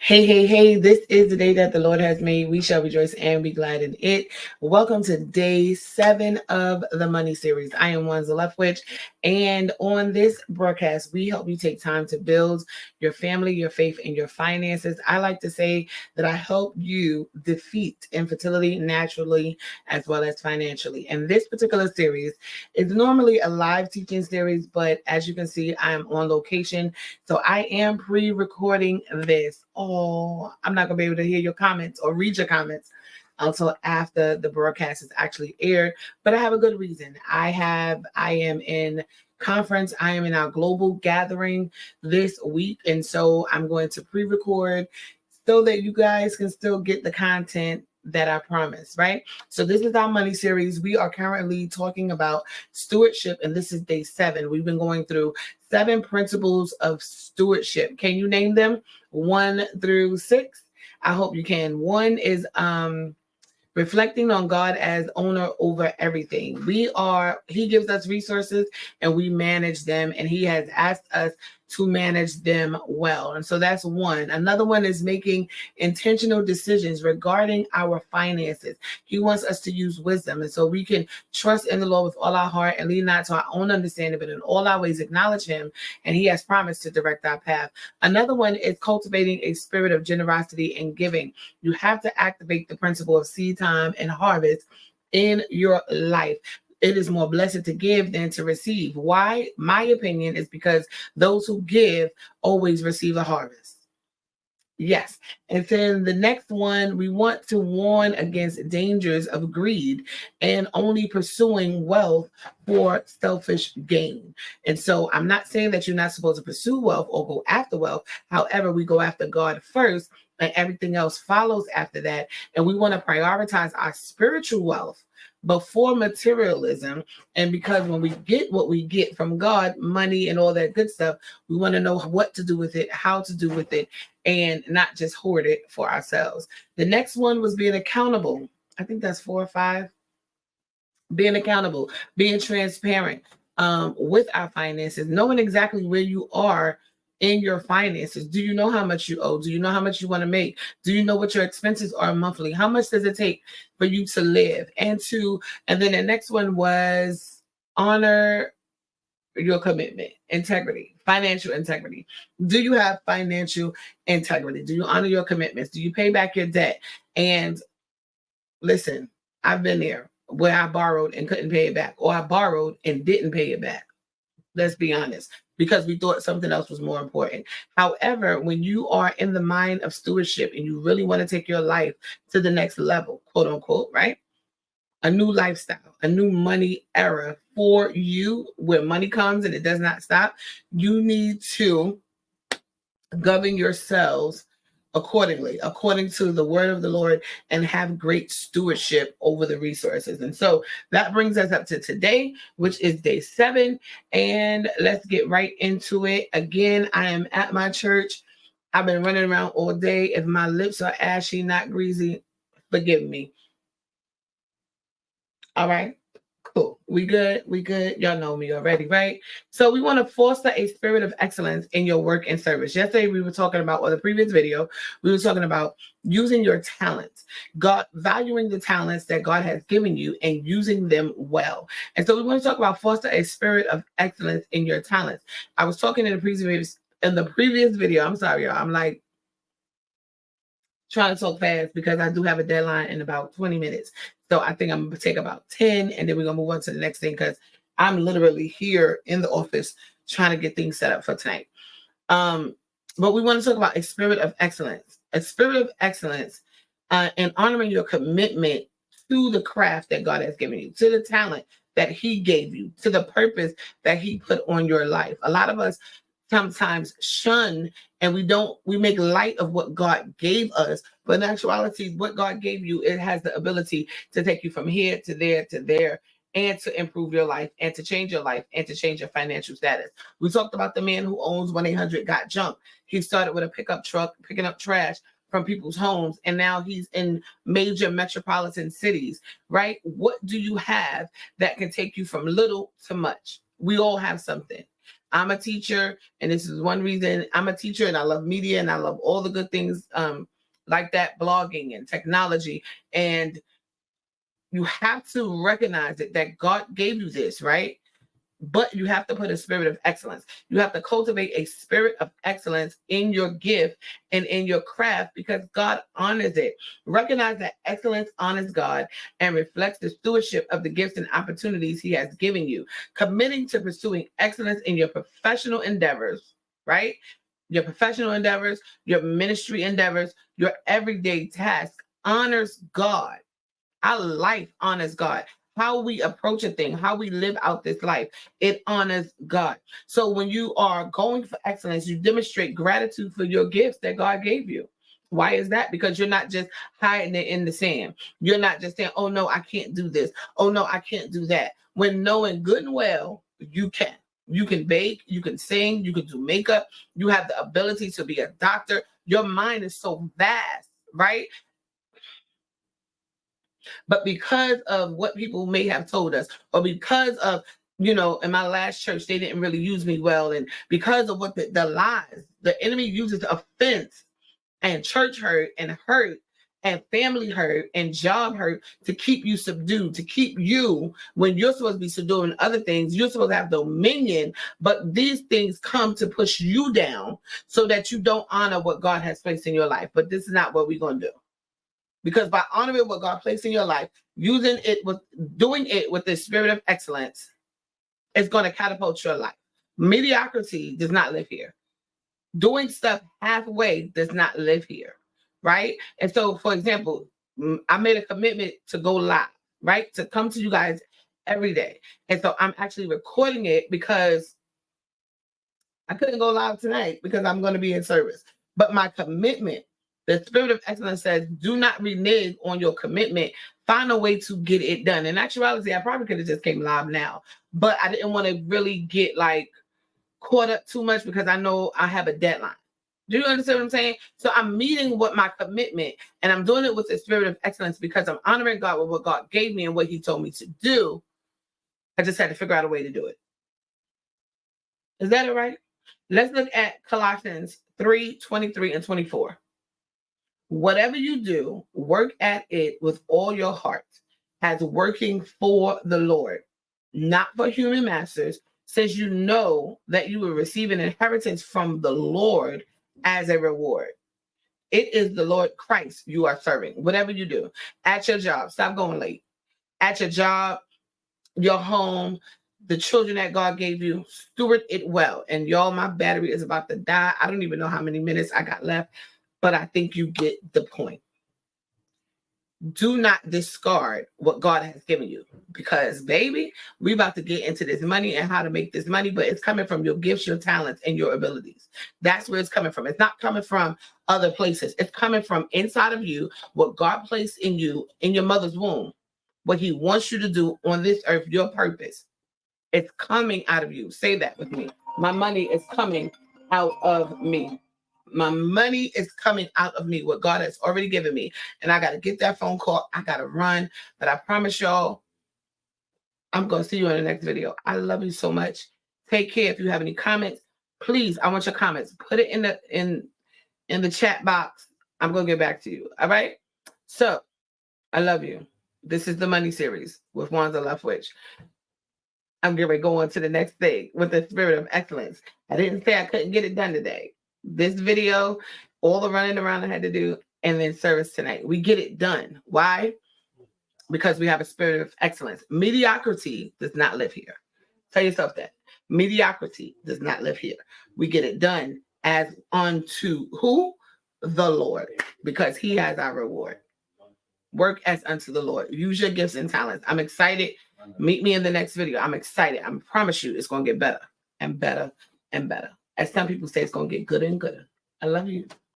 Hey, hey, hey, this is the day that the Lord has made. We shall rejoice and be glad in it. Welcome to day 7 of the Money Series. I am Wanza Leftwich, and on this broadcast, we help you take time to build your family, your faith, and your finances. I like to say that I help you defeat infertility naturally as well as financially. And this particular series is normally a live teaching series, but as you can see, I am on location, so I am pre-recording this. Oh, I'm not gonna be able to hear your comments or read your comments until after the broadcast is actually aired. But I have a good reason. I am in conference. I am in our global gathering this week. And so I'm going to pre-record so that you guys can still get the content that I promised, right? So this is our money series. We are currently talking about stewardship, and this is day 7. We've been going through 7 principles of stewardship. Can you name them? 1 through 6? I hope you can. 1 is reflecting on God as owner over everything. He gives us resources and we manage them, and He has asked us to manage them well. And so that's one. Another one is making intentional decisions regarding our finances. He wants us to use wisdom. And so we can trust in the Lord with all our heart and lean not to our own understanding, but in all our ways acknowledge Him. And He has promised to direct our path. Another one is cultivating a spirit of generosity and giving. You have to activate the principle of seed time and harvest in your life. It is more blessed to give than to receive. Why? My opinion is because those who give always receive a harvest. Yes. And then the next one, we want to warn against dangers of greed and only pursuing wealth for selfish gain. And so I'm not saying that you're not supposed to pursue wealth or go after wealth. However, we go after God first and everything else follows after that. And we want to prioritize our spiritual wealth before materialism. And because when we get what we get from God, money and all that good stuff, we want to know what to do with it, how to do with it, and not just hoard it for ourselves. The next one was being accountable. I think that's 4 or 5. Being accountable, being transparent with our finances, knowing exactly where you are in your finances. Do you know how much you owe? Do you know how much you want to make? Do you know what your expenses are monthly? How much does it take for you to live? And then the next one was honor your commitment, integrity, financial integrity. Do you have financial integrity? Do you honor your commitments? Do you pay back your debt? And listen, I've been there where I borrowed and couldn't pay it back, or I borrowed and didn't pay it back. Let's be honest, because we thought something else was more important. However, when you are in the mind of stewardship and you really want to take your life to the next level, quote unquote, right? A new lifestyle, a new money era for you where money comes and it does not stop, you need to govern yourselves accordingly, according to the word of the Lord, and have great stewardship over the resources. And so that brings us up to today, which is day 7. And let's get right into it. Again, I am at my church. I've been running around all day. If my lips are ashy, not greasy, forgive me. All right. Cool. We good. We good. Y'all know me already, right? So we want to foster a spirit of excellence in your work and service. Yesterday we were talking about, or the previous video, we were talking about using your talents, God, valuing the talents that God has given you and using them well. And so we want to talk about foster a spirit of excellence in your talents. I was talking in the previous video. I'm sorry, y'all. I'm like trying to talk fast because I do have a deadline in about 20 minutes. So I think I'm going to take about 10 and then we're going to move on to the next thing because I'm literally here in the office trying to get things set up for tonight. But we want to talk about a spirit of excellence, and honoring your commitment to the craft that God has given you, to the talent that He gave you, to the purpose that He put on your life. A lot of us sometimes shun and we make light of what God gave us, but in actuality, what God gave you, it has the ability to take you from here to there to there, and to improve your life and to change your life and to change your financial status. We talked about the man who owns 1-800 Got Junk. He started with a pickup truck picking up trash from people's homes, and now he's in major metropolitan cities, right? What do you have that can take you from little to much? We all have something. I'm a teacher, and this is one reason I'm a teacher, and I love media, and I love all the good things like that, blogging and technology. And you have to recognize it, that God gave you this, right? But you have to put a spirit of excellence. You have to cultivate a spirit of excellence in your gift and in your craft, because God honors it. Recognize that excellence honors God and reflects the stewardship of the gifts and opportunities He has given you. Committing to pursuing excellence in your professional endeavors, right? Your professional endeavors, your ministry endeavors, your everyday task honors God. Our life honors God. How we approach a thing, how we live out this life, it honors God. So when you are going for excellence, you demonstrate gratitude for your gifts that God gave you. Why is that? Because you're not just hiding it in the sand. You're not just saying, oh no, I can't do this. Oh no, I can't do that. When knowing good and well, you can. You can bake, you can sing, you can do makeup, you have the ability to be a doctor. Your mind is so vast, right? But because of what people may have told us, or because of, in my last church, they didn't really use me well. And because of what the lies, the enemy uses offense and church hurt and family hurt and job hurt to keep you subdued, to keep you, when you're supposed to be subduing other things, you're supposed to have dominion. But these things come to push you down so that you don't honor what God has placed in your life. But this is not what we're going to do. Because by honoring what God placed in your life, doing it with the spirit of excellence, is going to catapult your life. Mediocrity does not live here. Doing stuff halfway does not live here, right? And so, for example, I made a commitment to go live, right? To come to you guys every day. And so I'm actually recording it because I couldn't go live tonight because I'm going to be in service. But my commitment, the spirit of excellence says, do not renege on your commitment. Find a way to get it done. In actuality, I probably could have just came live now, but I didn't want to really get caught up too much because I know I have a deadline. Do you understand what I'm saying? So I'm meeting with my commitment, and I'm doing it with the spirit of excellence because I'm honoring God with what God gave me and what He told me to do. I just had to figure out a way to do it. Is that all right? Let's look at Colossians 3:23 and 24. Whatever you do, work at it with all your heart, as working for the Lord, not for human masters, since you know that you will receive an inheritance from the Lord as a reward. It is the Lord Christ you are serving. Whatever you do, at your job, stop going late. At your job, your home, the children that God gave you, steward it well. And y'all, my battery is about to die. I don't even know how many minutes I got left, but I think you get the point. Do not discard what God has given you, because baby, we about to get into this money and how to make this money, but it's coming from your gifts, your talents, and your abilities. That's where it's coming from. It's not coming from other places. It's coming from inside of you, what God placed in you in your mother's womb, what He wants you to do on this earth, your purpose. It's coming out of you. Say that with me. My money is coming out of me. My money is coming out of me, what God has already given me. And I got to get that phone call. I got to run. But I promise y'all, I'm going to see you in the next video. I love you so much. Take care. If you have any comments, please, I want your comments. Put it in the chat box. I'm going to get back to you. All right? So, I love you. This is the Money Series with Wanza Leftwich. I'm getting ready to go on to the next thing with the spirit of excellence. I didn't say I couldn't get it done today. This video, all the running around I had to do, and then service tonight. We get it done. Why? Because we have a spirit of excellence. Mediocrity does not live here. Tell yourself that. Mediocrity does not live here. We get it done as unto who? The Lord, because He has our reward. Work as unto the Lord. Use your gifts and talents. I'm excited. Meet me in the next video. I'm excited. I promise you it's going to get better and better and better. As some people say, it's going to get gooder and gooder. I love you.